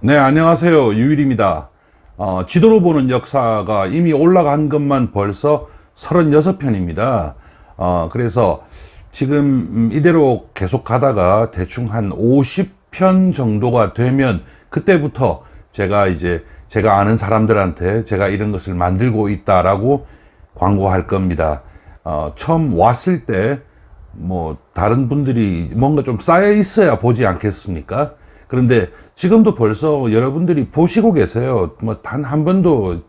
네, 안녕하세요. 유일입니다. 지도로 보는 역사가 이미 올라간 것만 벌써 36편입니다. 그래서 지금 이대로 계속 가다가 대충 한 50편 정도가 되면 그때부터 제가 아는 사람들한테 제가 이런 것을 만들고 있다라고 광고할 겁니다. 처음 왔을 때 뭐 다른 분들이 뭔가 좀 쌓여 있어야 보지 않겠습니까? 그런데 지금도 벌써 여러분들이 보시고 계세요. 뭐 단 한 번도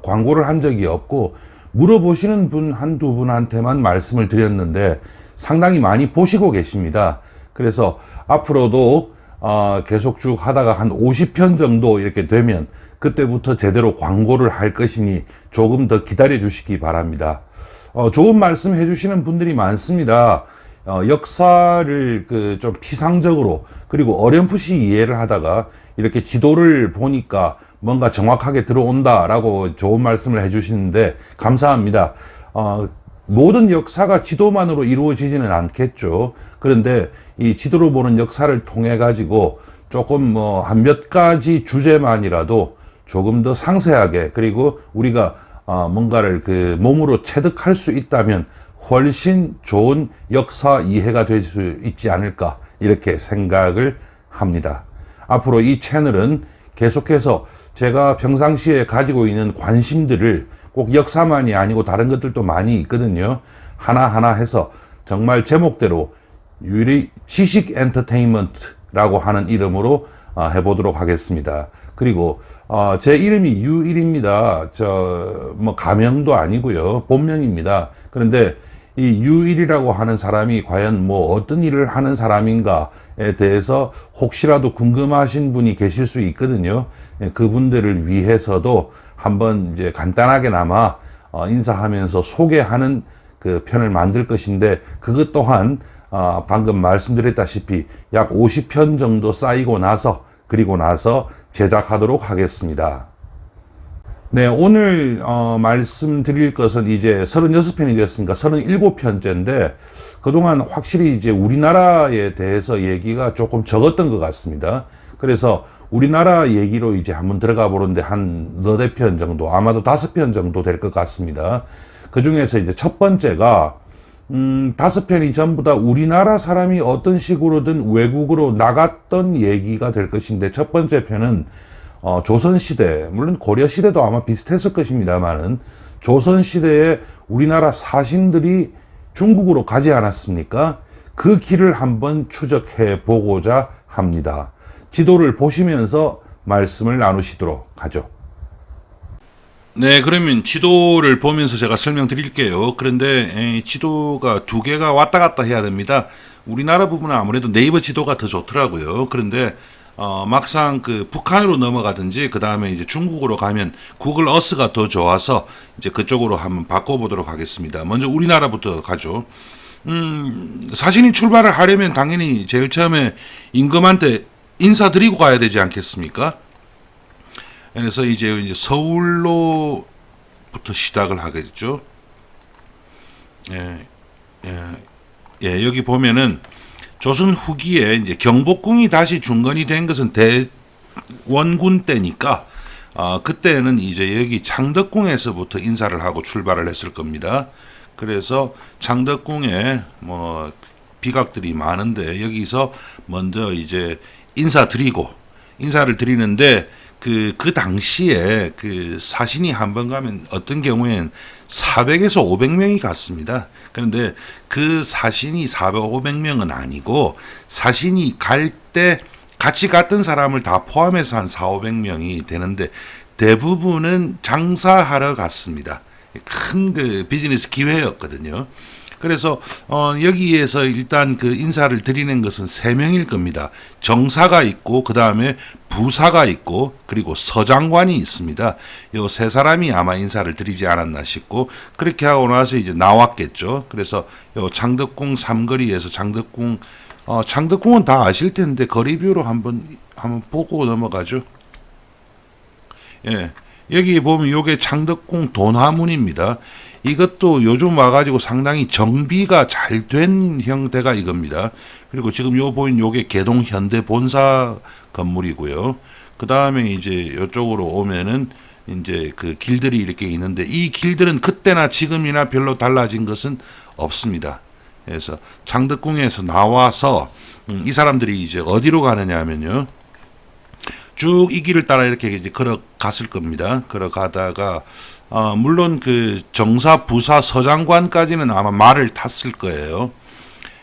광고를 한 적이 없고 물어보시는 분 한두 분한테만 말씀을 드렸는데 상당히 많이 보시고 계십니다. 그래서 앞으로도 계속 쭉 하다가 한 50편 정도 이렇게 되면 그때부터 제대로 광고를 할 것이니 조금 더 기다려 주시기 바랍니다. 좋은 말씀 해주시는 분들이 많습니다. 역사를 좀 피상적으로 그리고 어렴풋이 이해를 하다가 이렇게 지도를 보니까 뭔가 정확하게 들어온다라고 좋은 말씀을 해주시는데 감사합니다. 모든 역사가 지도만으로 이루어지지는 않겠죠. 그런데 이 지도로 보는 역사를 통해 가지고 조금 뭐 한 몇 가지 주제만이라도 조금 더 상세하게 그리고 우리가 뭔가를 몸으로 체득할 수 있다면 훨씬 좋은 역사 이해가 될 수 있지 않을까 이렇게 생각을 합니다. 앞으로 이 채널은 계속해서 제가 평상시에 가지고 있는 관심들을 꼭 역사만이 아니고 다른 것들도 많이 있거든요. 하나하나 해서 정말 제목대로 유리 지식 엔터테인먼트라고 하는 이름으로 해보도록 하겠습니다. 그리고 제 이름이 유일입니다. 뭐 가명도 아니고요. 본명입니다. 그런데 이 유일이라고 하는 사람이 과연 뭐 어떤 일을 하는 사람인가에 대해서 혹시라도 궁금하신 분이 계실 수 있거든요. 그분들을 위해서도 한번 이제 간단하게나마 인사하면서 소개하는 그 편을 만들 것인데 그것 또한 방금 말씀드렸다시피 약 50편 정도 쌓이고 나서 그리고 나서 제작하도록 하겠습니다. 네, 오늘 말씀드릴 것은 이제 36편이 되었으니까 37편째인데 그동안 확실히 이제 우리나라에 대해서 얘기가 조금 적었던 것 같습니다. 그래서 우리나라 얘기로 이제 한번 들어가 보는데 한 너댓 편 정도, 아마도 5편 정도 될 것 같습니다. 그 중에서 이제 첫 번째가 5편이 전부 다 우리나라 사람이 어떤 식으로든 외국으로 나갔던 얘기가 될 것인데 첫 번째 편은 조선시대, 물론 고려시대도 아마 비슷했을 것입니다만은 조선시대에 우리나라 사신들이 중국으로 가지 않았습니까? 그 길을 한번 추적해 보고자 합니다. 지도를 보시면서 말씀을 나누시도록 하죠. 네, 그러면 지도를 보면서 제가 설명드릴게요. 그런데 지도가 두 개가 왔다 갔다 해야 됩니다. 우리나라 부분은 아무래도 네이버 지도가 더 좋더라고요. 그런데 막상 북한으로 넘어가든지 그 다음에 이제 중국으로 가면 구글 어스가 더 좋아서 이제 그쪽으로 한번 바꿔보도록 하겠습니다. 먼저 우리나라부터 가죠. 사신이 출발을 하려면 당연히 제일 처음에 임금한테 인사드리고 가야 되지 않겠습니까? 그래서 이제 서울로부터 시작을 하겠죠. 여기 보면은 조선 후기에 이제 경복궁이 다시 중건이 된 것은 대원군 때니까 그때는 이제 여기 창덕궁에서부터 인사를 하고 출발을 했을 겁니다. 그래서 창덕궁에 뭐 비각들이 많은데 여기서 먼저 이제 인사를 드리는데 그 당시에 사신이 한 번 가면 어떤 경우엔 400에서 500명이 갔습니다. 그런데 그 사신이 400, 500명은 아니고 사신이 갈 때 같이 갔던 사람을 다 포함해서 한 4, 500명이 되는데 대부분은 장사하러 갔습니다. 큰 비즈니스 기회였거든요. 그래서 여기에서 일단 인사를 드리는 것은 3명일 겁니다. 정사가 있고 그 다음에 부사가 있고 그리고 서장관이 있습니다. 요 세 사람이 아마 인사를 드리지 않았나 싶고 그렇게 하고 나서 이제 나왔겠죠. 그래서 요 창덕궁 삼거리에서 창덕궁은 다 아실 텐데 거리뷰로 한번 보고 넘어가죠. 예. 여기 보면 요게 창덕궁 도나문입니다. 이것도 요즘 와가지고 상당히 정비가 잘 된 형태가 이겁니다. 그리고 지금 보인 요게 개동 현대 본사 건물이고요. 그 다음에 이제 이쪽으로 오면은 이제 그 길들이 이렇게 있는데 이 길들은 그때나 지금이나 별로 달라진 것은 없습니다. 그래서 창덕궁에서 나와서 이 사람들이 이제 어디로 가느냐 하면요. 쭉 이 길을 따라 이렇게 이제 걸어갔을 겁니다. 걸어가다가 물론 그 정사, 부사, 서장관까지는 아마 말을 탔을 거예요.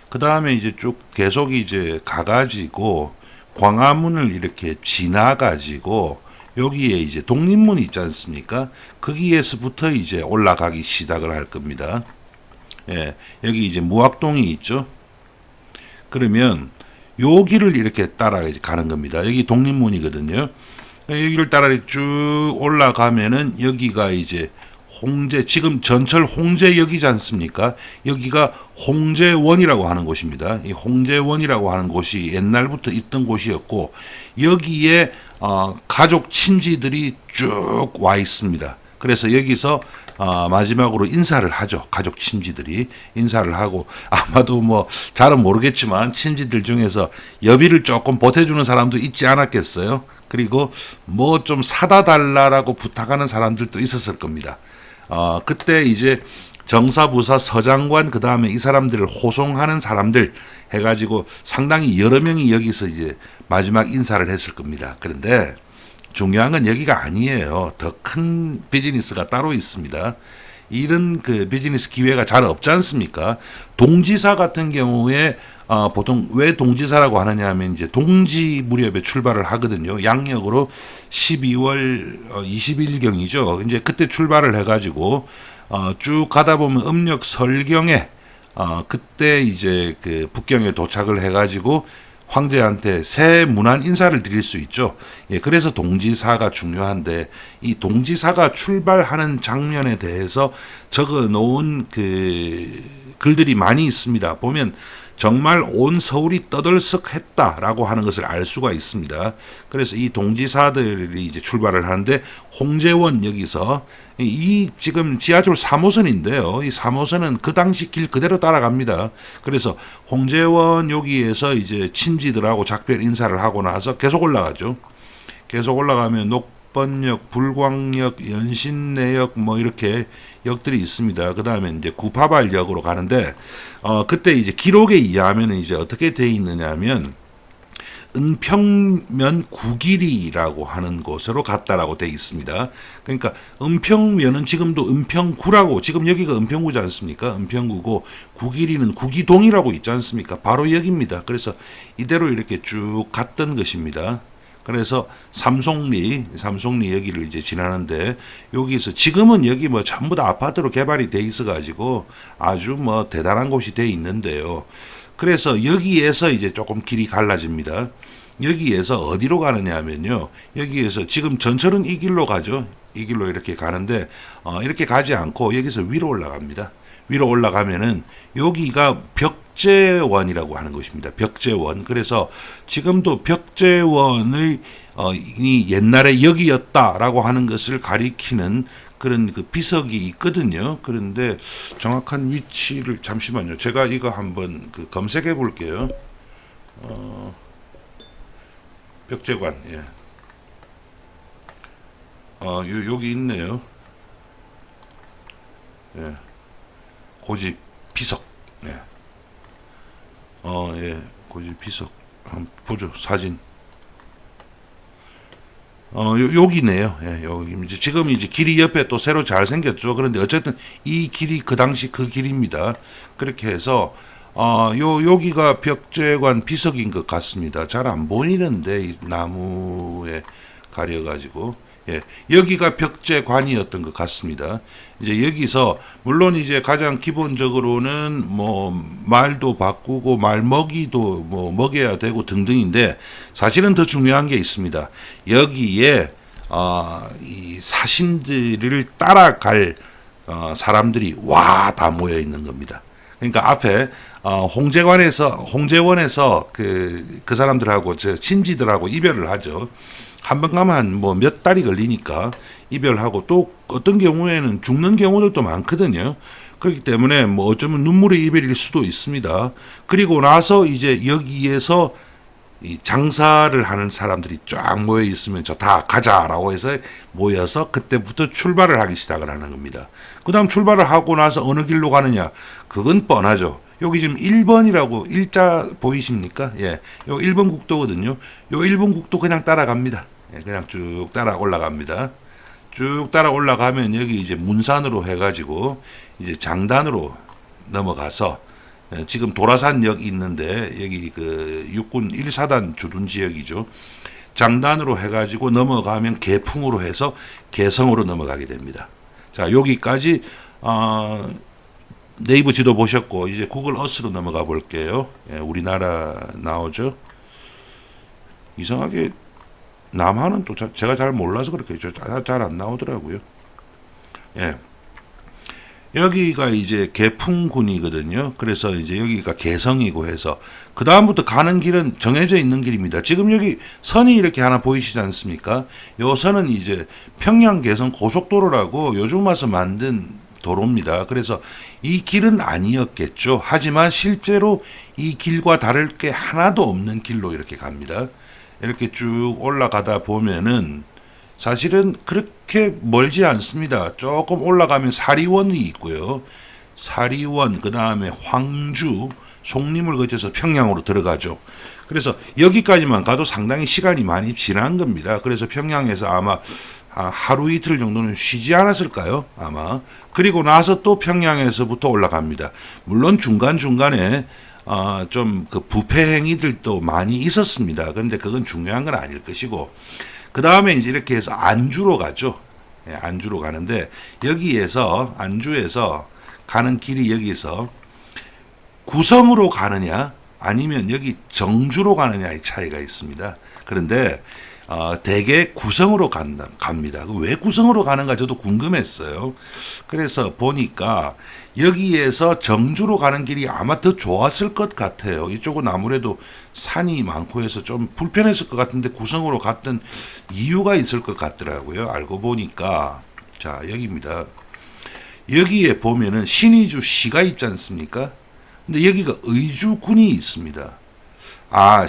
그 다음에 이제 쭉 계속 이제 가가지고 광화문을 이렇게 지나가지고 여기에 이제 독립문이 있지 않습니까? 거기에서부터 이제 올라가기 시작을 할 겁니다. 예, 여기 이제 무학동이 있죠. 그러면 요 길을 이렇게 따라 가는 겁니다. 여기 독립문이거든요. 여기를 따라 쭉 올라가면은 여기가 이제 홍제, 지금 전철 홍제역이지 않습니까? 여기가 홍제원이라고 하는 곳입니다. 이 홍제원이라고 하는 곳이 옛날부터 있던 곳이었고 여기에 가족 친지들이 쭉 와 있습니다. 그래서 여기서 마지막으로 인사를 하죠. 가족 친지들이 인사를 하고 아마도 뭐 잘은 모르겠지만 친지들 중에서 여비를 조금 보태주는 사람도 있지 않았겠어요. 그리고 뭐 좀 사다 달라라고 부탁하는 사람들도 있었을 겁니다. 그때 이제 정사부사 서장관 그 다음에 이 사람들을 호송하는 사람들 해가지고 상당히 여러 명이 여기서 이제 마지막 인사를 했을 겁니다. 그런데 중요한 건 여기가 아니에요. 더 큰 비즈니스가 따로 있습니다. 이런 그 비즈니스 기회가 잘 없지 않습니까? 동지사 같은 경우에 보통 왜 동지사라고 하느냐 하면 이제 동지 무렵에 출발을 하거든요. 양력으로 12월 20일경이죠. 이제 그때 출발을 해가지고 쭉 가다 보면 음력 설경에 그때 이제 그 북경에 도착을 해가지고 황제한테 새 문안 인사를 드릴 수 있죠. 예, 그래서 동지사가 중요한데 이 동지사가 출발하는 장면에 대해서 적어 놓은 그 글들이 많이 있습니다. 보면 정말 온 서울이 떠들썩했다라고 하는 것을 알 수가 있습니다. 그래서 이 동지사들이 이제 출발을 하는데 홍제원 여기서 이 지금 지하철 3호선인데요. 이 3호선은 그 당시 길 그대로 따라갑니다. 그래서 홍제원 여기에서 이제 친지들하고 작별 인사를 하고 나서 계속 올라가죠. 계속 올라가면 녹번역, 불광역, 연신내역 뭐 이렇게 역들이 있습니다. 그 다음에 이제 구파발역으로 가는데 그때 이제 기록에 의하면 이제 어떻게 돼 있느냐면 은평면 구길이라고 하는 곳으로 갔다라고 돼 있습니다. 그러니까 은평면은 지금도 은평구라고 지금 여기가 은평구지 않습니까? 은평구고 구길이는 구기동이라고 있지 않습니까? 바로 여기입니다. 그래서 이대로 이렇게 쭉 갔던 것입니다. 그래서 삼송리 여기를 이제 지나는데 여기서 지금은 여기 뭐 전부 다 아파트로 개발이 돼 있어 가지고 아주 뭐 대단한 곳이 돼 있는데요. 그래서 여기에서 이제 조금 길이 갈라집니다. 여기에서 어디로 가느냐 하면요. 여기에서 지금 전철은 이 길로 가죠. 이 길로 이렇게 가는데 이렇게 가지 않고 여기서 위로 올라갑니다. 위로 올라가면은 여기가 벽제원이라고 하는 것입니다. 벽제원. 그래서 지금도 벽제원의 이 옛날에 여기였다라고 하는 것을 가리키는 그런 그 비석이 있거든요. 그런데 정확한 위치를 잠시만요. 제가 이거 한번 그 검색해 볼게요. 벽제관. 예. 여기 있네요. 예. 고집 비석. 예. 예. 고집 비석. 한번 보죠. 사진. 여기네요. 예, 여기 이제 지금 이제 길이 옆에 또 새로 잘 생겼죠. 그런데 어쨌든 이 길이 그 당시 그 길입니다. 그렇게 해서 여기가 벽제관 비석인 것 같습니다. 잘 안 보이는데 이 나무에 가려가지고 예, 여기가 벽제관이었던 것 같습니다. 이제 여기서 물론 이제 가장 기본적으로는 뭐 말도 바꾸고 말 먹이도 뭐 먹여야 되고 등등인데 사실은 더 중요한 게 있습니다. 여기에 이 사신들을 따라갈 사람들이 와 다 모여 있는 겁니다. 그러니까 앞에 홍제원에서 그 사람들하고 저 친지들하고 이별을 하죠. 한 번 가면 뭐 몇 달이 걸리니까 이별하고 또 어떤 경우에는 죽는 경우들도 많거든요. 그렇기 때문에 뭐 어쩌면 눈물의 이별일 수도 있습니다. 그리고 나서 이제 여기에서 이 장사를 하는 사람들이 쫙 모여 있으면 저 다 가자라고 해서 모여서 그때부터 출발을 하기 시작을 하는 겁니다. 그 다음 출발을 하고 나서 어느 길로 가느냐? 그건 뻔하죠. 여기 지금 1번이라고 일자 보이십니까? 예. 요 1번 국도거든요. 요 1번 국도 그냥 따라갑니다. 예, 그냥 쭉 따라 올라갑니다. 쭉 따라 올라가면 여기 이제 문산으로 해가지고 이제 장단으로 넘어가서 지금 도라산역 있는데 여기 그 육군 1사단 주둔 지역이죠. 장단으로 해가지고 넘어가면 개풍으로 해서 개성으로 넘어가게 됩니다. 자, 여기까지 네이버 지도 보셨고 이제 구글 어스로 넘어가 볼게요. 예, 우리나라 나오죠. 이상하게 남한은 또 제가 잘 몰라서 그렇게 잘 안 나오더라고요. 예. 여기가 이제 개풍군이거든요. 그래서 이제 여기가 개성이고 해서 그 다음부터 가는 길은 정해져 있는 길입니다. 지금 여기 선이 이렇게 하나 보이시지 않습니까? 요 선은 이제 평양 개성 고속도로라고 요즘 와서 만든 도로입니다. 그래서 이 길은 아니었겠죠. 하지만 실제로 이 길과 다를 게 하나도 없는 길로 이렇게 갑니다. 이렇게 쭉 올라가다 보면은 사실은 그렇게 멀지 않습니다. 조금 올라가면 사리원이 있고요. 사리원, 그 다음에 황주, 송림을 거쳐서 평양으로 들어가죠. 그래서 여기까지만 가도 상당히 시간이 많이 지난 겁니다. 그래서 평양에서 아마 하루 이틀 정도는 쉬지 않았을까요? 아마. 그리고 나서 또 평양에서부터 올라갑니다. 물론 중간중간에 좀 그 부패 행위들도 많이 있었습니다. 그런데 그건 중요한 건 아닐 것이고, 그 다음에 이제 이렇게 해서 안주로 가죠. 예, 안주로 가는데, 여기에서, 안주에서 가는 길이 여기서 구성으로 가느냐, 아니면 여기 정주로 가느냐의 차이가 있습니다. 그런데, 대개 구성으로 갑니다. 왜 구성으로 가는가 저도 궁금했어요. 그래서 보니까 여기에서 정주로 가는 길이 아마 더 좋았을 것 같아요. 이쪽은 아무래도 산이 많고 해서 좀 불편했을 것 같은데 구성으로 갔던 이유가 있을 것 같더라고요. 알고 보니까. 자, 여기입니다. 여기에 보면은 신의주 시가 있지 않습니까? 근데 여기가 의주군이 있습니다.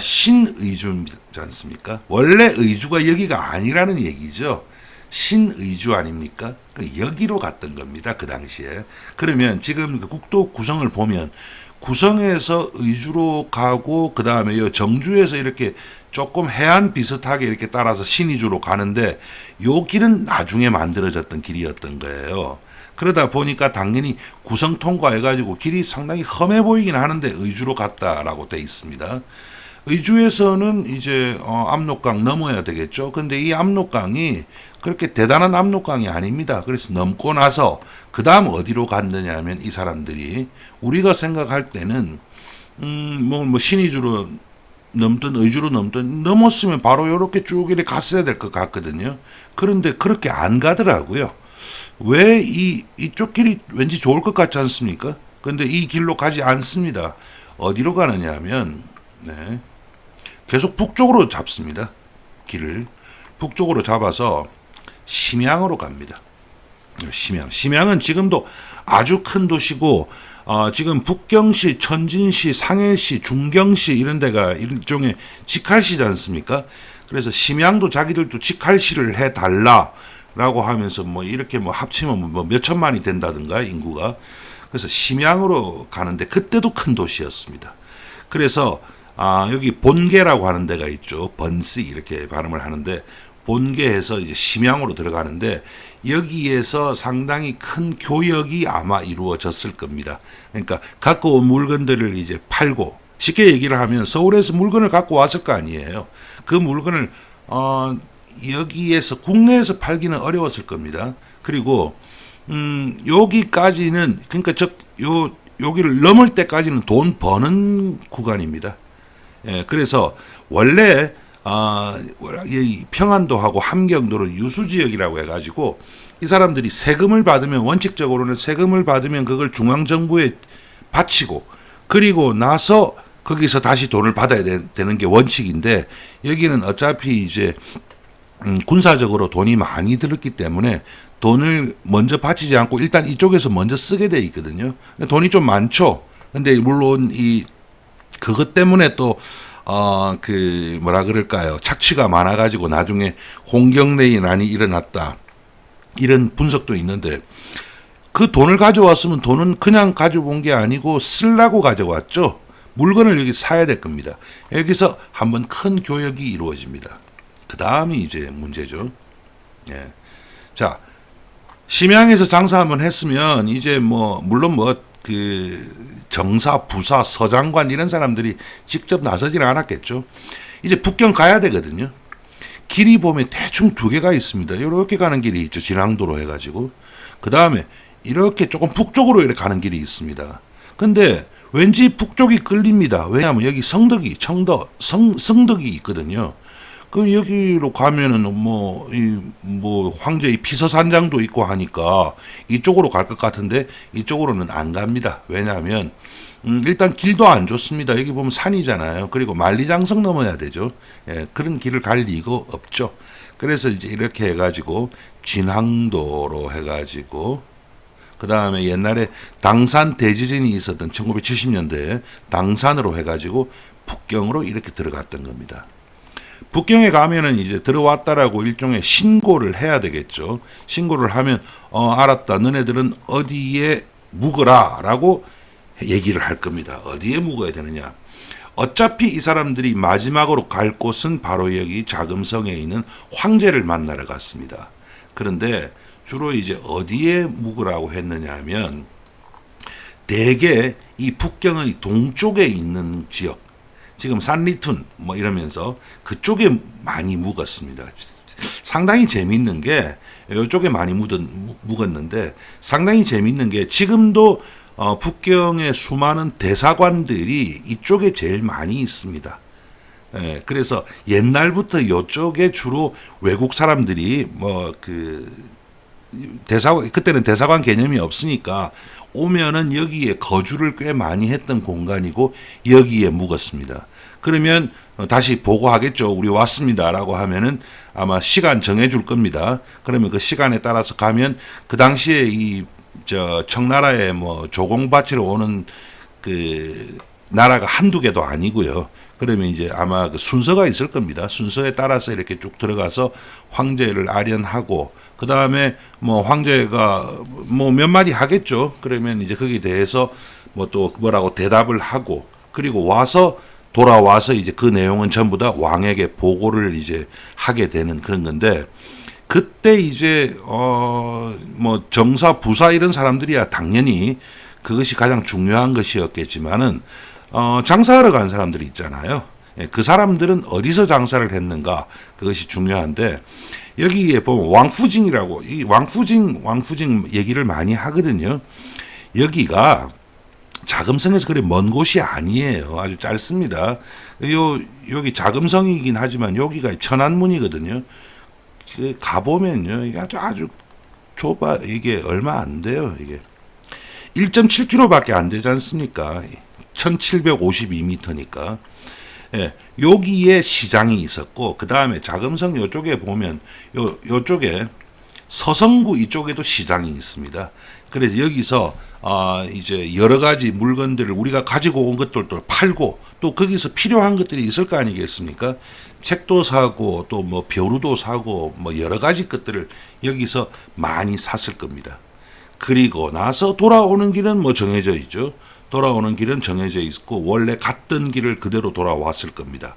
신의주이지 않습니까? 원래 의주가 여기가 아니라는 얘기죠. 신의주 아닙니까? 여기로 갔던 겁니다. 그 당시에. 그러면 지금 국도 구성을 보면 구성에서 의주로 가고 그 다음에 정주에서 이렇게 조금 해안 비슷하게 이렇게 따라서 신의주로 가는데 요 길은 나중에 만들어졌던 길이었던 거예요. 그러다 보니까 당연히 구성 통과해가지고 길이 상당히 험해 보이긴 하는데 의주로 갔다라고 돼 있습니다. 의주에서는 이제 압록강 넘어야 되겠죠. 근데 이 압록강이 그렇게 대단한 압록강이 아닙니다. 그래서 넘고 나서 그 다음 어디로 갔느냐 하면 이 사람들이 우리가 생각할 때는 뭐 신의주로 넘든 의주로 넘든 넘었으면 바로 이렇게 쭉 이렇게 갔어야 될 것 같거든요. 그런데 그렇게 안 가더라고요. 왜 이쪽 길이 왠지 좋을 것 같지 않습니까? 근데 이 길로 가지 않습니다. 어디로 가느냐 하면 네. 계속 북쪽으로 잡습니다. 길을 북쪽으로 잡아서 심양으로 갑니다. 심양은 지금도 아주 큰 도시고 지금 북경시, 천진시, 상해시, 중경시 이런 데가 일종의 직할시지 않습니까? 그래서 심양도 자기들도 직할시를 해달라라고 하면서 뭐 이렇게 뭐 합치면 뭐 몇천만이 된다든가 인구가. 그래서 심양으로 가는데 그때도 큰 도시였습니다. 그래서 여기 본계라고 하는 데가 있죠. 번시 이렇게 발음을 하는데 본계에서 이제 심양으로 들어가는데 여기에서 상당히 큰 교역이 아마 이루어졌을 겁니다. 그러니까 갖고 온 물건들을 이제 팔고 쉽게 얘기를 하면 서울에서 물건을 갖고 왔을 거 아니에요. 그 물건을 여기에서 국내에서 팔기는 어려웠을 겁니다. 그리고 여기까지는 그러니까 여기를 넘을 때까지는 돈 버는 구간입니다. 예, 그래서 원래 이 평안도하고 함경도는 유수지역이라고 해가지고 이 사람들이 세금을 받으면 원칙적으로는 세금을 받으면 그걸 중앙정부에 바치고 그리고 나서 거기서 다시 돈을 받아야 되는 게 원칙인데 여기는 어차피 이제 군사적으로 돈이 많이 들었기 때문에 돈을 먼저 바치지 않고 일단 이쪽에서 먼저 쓰게 돼 있거든요. 돈이 좀 많죠. 근데 물론 그것 때문에 또 뭐라 그럴까요? 착취가 많아가지고 나중에 홍경래난이 일어났다. 이런 분석도 있는데, 그 돈을 가져왔으면 돈은 그냥 가져온 게 아니고 쓰려고 가져왔죠. 물건을 여기 사야 될 겁니다. 여기서 한번 큰 교역이 이루어집니다. 그 다음이 이제 문제죠. 예. 자, 심양에서 장사 한번 했으면 이제 물론 정사, 부사, 서장관 이런 사람들이 직접 나서지는 않았겠죠. 이제 북경 가야 되거든요. 길이 보면 대충 두 개가 있습니다. 이렇게 가는 길이 있죠. 진항도로 해가지고. 그 다음에 이렇게 조금 북쪽으로 이렇게 가는 길이 있습니다. 근데 왠지 북쪽이 끌립니다. 왜냐하면 여기 성덕이, 성덕이 있거든요. 그럼 여기로 가면은 황제의 피서산장도 있고 하니까 이쪽으로 갈 것 같은데 이쪽으로는 안 갑니다. 왜냐하면 일단 길도 안 좋습니다. 여기 보면 산이잖아요. 그리고 만리장성 넘어야 되죠. 예, 그런 길을 갈 리가 없죠. 그래서 이제 이렇게 해가지고 진항도로 해가지고 그 다음에 옛날에 당산 대지진이 있었던 1970년대에 당산으로 해가지고 북경으로 이렇게 들어갔던 겁니다. 북경에 가면은 이제 들어왔다라고 일종의 신고를 해야 되겠죠. 신고를 하면 알았다. 너네들은 어디에 묵어라라고 얘기를 할 겁니다. 어디에 묵어야 되느냐. 어차피 이 사람들이 마지막으로 갈 곳은 바로 여기 자금성에 있는 황제를 만나러 갔습니다. 그런데 주로 이제 어디에 묵으라고 했느냐 하면 대개 이 북경의 동쪽에 있는 지역, 지금 산리툰 이러면서 그쪽에 많이 묵었습니다. 상당히 재밌는 게 이쪽에 많이 묵었는데 상당히 재밌는 게 지금도 북경의 수많은 대사관들이 이쪽에 제일 많이 있습니다. 예, 그래서 옛날부터 이쪽에 주로 외국 사람들이 그때는 대사관 개념이 없으니까 오면은 여기에 거주를 꽤 많이 했던 공간이고 여기에 묵었습니다. 그러면 다시 보고하겠죠. 우리 왔습니다라고 하면은 아마 시간 정해줄 겁니다. 그러면 그 시간에 따라서 가면 그 당시에 청나라에 조공바치러 오는 그 나라가 한두 개도 아니고요. 그러면 이제 아마 그 순서가 있을 겁니다. 순서에 따라서 이렇게 쭉 들어가서 황제를 아련하고 그 다음에 황제가 몇 마디 하겠죠. 그러면 이제 거기에 대해서 또 뭐라고 대답을 하고 그리고 돌아와서 이제 그 내용은 전부 다 왕에게 보고를 이제 하게 되는 그런 건데 그때 이제 정사, 부사 이런 사람들이야 당연히 그것이 가장 중요한 것이었겠지만은 장사하러 간 사람들이 있잖아요. 예, 그 사람들은 어디서 장사를 했는가 그것이 중요한데 여기에 보면 왕푸징이라고 이 왕푸징 얘기를 많이 하거든요. 여기가 자금성에서 그리 먼 곳이 아니에요. 아주 짧습니다. 여기 자금성이긴 하지만 여기가 천안문이거든요. 가보면요. 이게 아주 좁아. 이게 얼마 안 돼요. 이게 1.7km밖에 안 되지 않습니까? 1752m니까. 예, 여기에 시장이 있었고, 그 다음에 자금성 요쪽에 보면, 요쪽에 서성구 이쪽에도 시장이 있습니다. 그래서 여기서, 이제 여러 가지 물건들을 우리가 가지고 온 것들도 팔고, 또 거기서 필요한 것들이 있을 거 아니겠습니까? 책도 사고, 또 벼루도 사고, 여러 가지 것들을 여기서 많이 샀을 겁니다. 그리고 나서 돌아오는 길은 정해져 있죠. 돌아오는 길은 정해져 있고 원래 갔던 길을 그대로 돌아왔을 겁니다.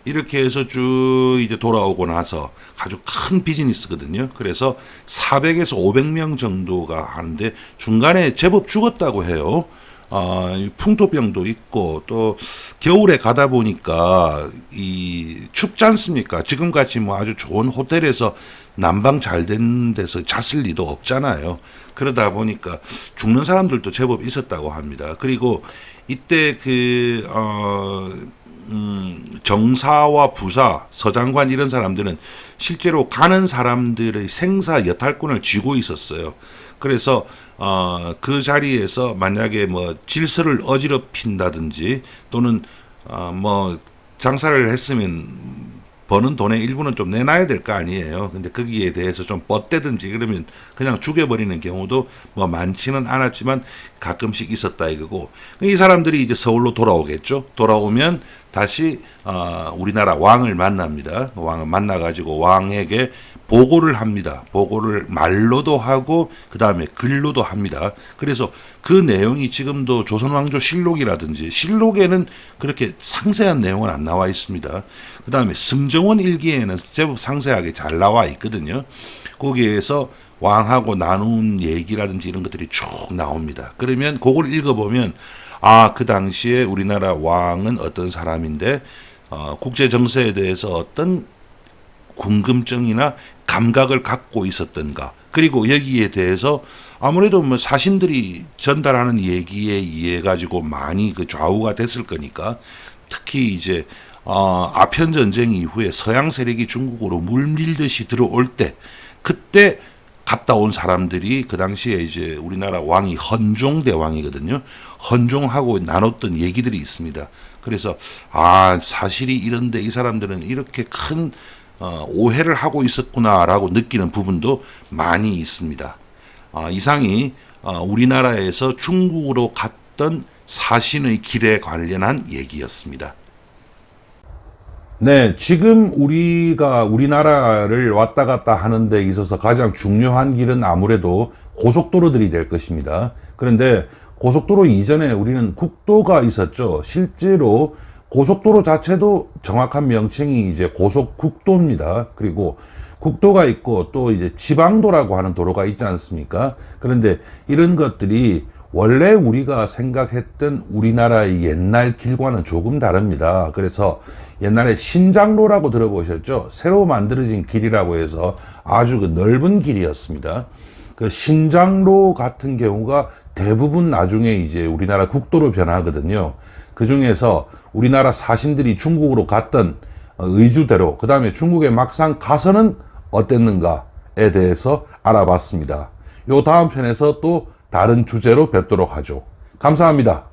이렇게 해서 쭉 이제 돌아오고 나서 아주 큰 비즈니스거든요. 그래서 400에서 500명 정도가 하는데 중간에 제법 죽었다고 해요. 풍토병도 있고 또 겨울에 가다 보니까 춥지 않습니까? 지금같이 아주 좋은 호텔에서 난방 잘 된 데서 잤을 리도 없잖아요. 그러다 보니까 죽는 사람들도 제법 있었다고 합니다. 그리고 이때 정사와 부사, 서장관 이런 사람들은 실제로 가는 사람들의 생사 여탈권을 쥐고 있었어요. 그래서 그 자리에서 만약에 질서를 어지럽힌다든지 또는 장사를 했으면 버는 돈의 일부는 좀 내놔야 될 거 아니에요. 근데 거기에 대해서 좀 뻗대든지 그러면 그냥 죽여버리는 경우도 많지는 않았지만 가끔씩 있었다 이거고 이 사람들이 이제 서울로 돌아오겠죠. 돌아오면 다시 우리나라 왕을 만납니다. 왕을 만나가지고 왕에게 보고를 합니다. 보고를 말로도 하고 그 다음에 글로도 합니다. 그래서 그 내용이 지금도 조선왕조 실록이라든지 실록에는 그렇게 상세한 내용은 안 나와 있습니다. 그 다음에 승정원 일기에는 제법 상세하게 잘 나와 있거든요. 거기에서 왕하고 나눈 얘기라든지 이런 것들이 쭉 나옵니다. 그러면 그걸 읽어보면 그 당시에 우리나라 왕은 어떤 사람인데 국제 정세에 대해서 어떤 궁금증이나 감각을 갖고 있었던가, 그리고 여기에 대해서 아무래도 뭐 사신들이 전달하는 얘기에 의해 가지고 많이 그 좌우가 됐을 거니까, 특히 이제 아편 전쟁 이후에 서양 세력이 중국으로 물밀듯이 들어올 때, 그때 갔다 온 사람들이 그 당시에 이제 우리나라 왕이 헌종대왕이거든요. 헌종하고 나눴던 얘기들이 있습니다. 그래서 사실이 이런데 이 사람들은 이렇게 큰 오해를 하고 있었구나라고 느끼는 부분도 많이 있습니다. 이상이 우리나라에서 중국으로 갔던 사신의 길에 관련한 얘기였습니다. 네, 지금 우리가 우리나라를 왔다 갔다 하는 데 있어서 가장 중요한 길은 아무래도 고속도로들이 될 것입니다. 그런데 고속도로 이전에 우리는 국도가 있었죠. 실제로 고속도로 자체도 정확한 명칭이 이제 고속국도입니다. 그리고 국도가 있고 또 이제 지방도라고 하는 도로가 있지 않습니까? 그런데 이런 것들이 원래 우리가 생각했던 우리나라의 옛날 길과는 조금 다릅니다. 그래서 옛날에 신장로라고 들어보셨죠? 새로 만들어진 길이라고 해서 아주 그 넓은 길이었습니다. 그 신장로 같은 경우가 대부분 나중에 이제 우리나라 국도로 변하거든요. 그 중에서 우리나라 사신들이 중국으로 갔던 의주대로, 그 다음에 중국에 막상 가서는 어땠는가에 대해서 알아봤습니다. 요 다음 편에서 또 다른 주제로 뵙도록 하죠. 감사합니다.